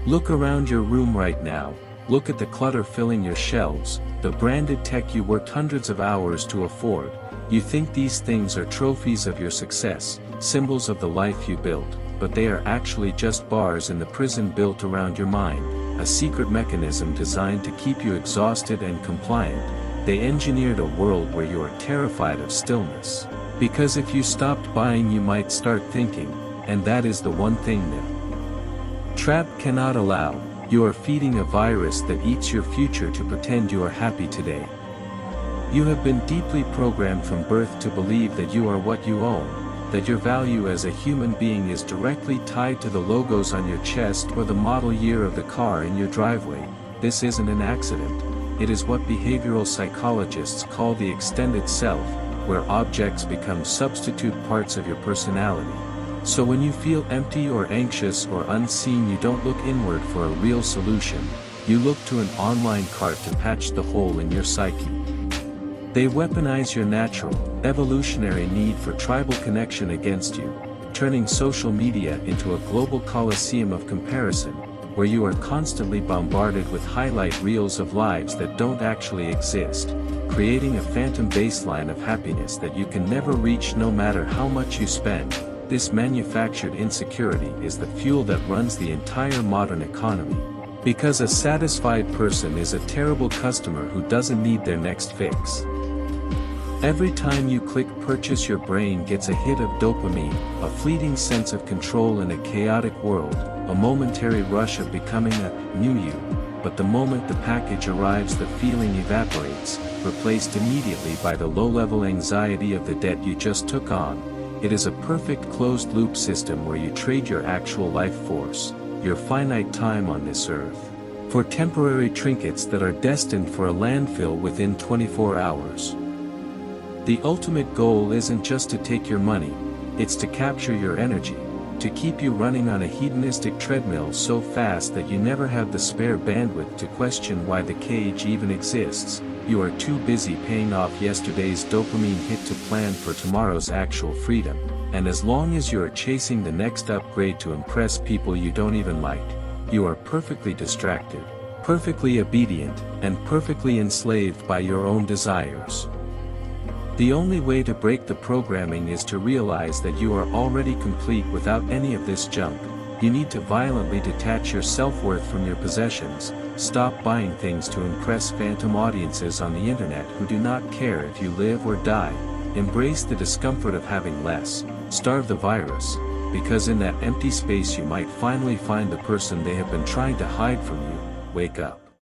Look around your room right now. Look at the clutter filling your shelves, the branded tech you worked hundreds of hours to afford. You think these things are trophies of your success, symbols of the life you built, but they are actually just bars in the prison built around your mind, a secret mechanism designed to keep you exhausted and compliant. They engineered a world where you are terrified of stillness. Because if you stopped buying you might start thinking, and that is the one thing that trap cannot allow. You are feeding a virus that eats your future to pretend you are happy today. You have been deeply programmed from birth to believe that you are what you own, that your value as a human being is directly tied to the logos on your chest or the model year of the car in your driveway. This isn't an accident. It is what behavioral psychologists call the extended self, where objects become substitute parts of your personality. So when you feel empty or anxious or unseen, you don't look inward for a real solution, you look to an online cart to patch the hole in your psyche. They weaponize your natural, evolutionary need for tribal connection against you, turning social media into a global coliseum of comparison, where you are constantly bombarded with highlight reels of lives that don't actually exist, creating a phantom baseline of happiness that you can never reach no matter how much you spend. This manufactured insecurity is the fuel that runs the entire modern economy. Because a satisfied person is a terrible customer who doesn't need their next fix. Every time you click purchase, your brain gets a hit of dopamine, a fleeting sense of control in a chaotic world, a momentary rush of becoming a new you. But the moment the package arrives, the feeling evaporates, replaced immediately by the low-level anxiety of the debt you just took on. It is a perfect closed-loop system where you trade your actual life force, your finite time on this earth, for temporary trinkets that are destined for a landfill within 24 hours. The ultimate goal isn't just to take your money, it's to capture your energy, to keep you running on a hedonistic treadmill so fast that you never have the spare bandwidth to question why the cage even exists. You are too busy paying off yesterday's dopamine hit to plan for tomorrow's actual freedom, and as long as you are chasing the next upgrade to impress people you don't even like, you are perfectly distracted, perfectly obedient, and perfectly enslaved by your own desires. The only way to break the programming is to realize that you are already complete without any of this junk. You need to violently detach your self-worth from your possessions, stop buying things to impress phantom audiences on the internet who do not care if you live or die, embrace the discomfort of having less, starve the virus, because in that empty space you might finally find the person they have been trying to hide from you. Wake up.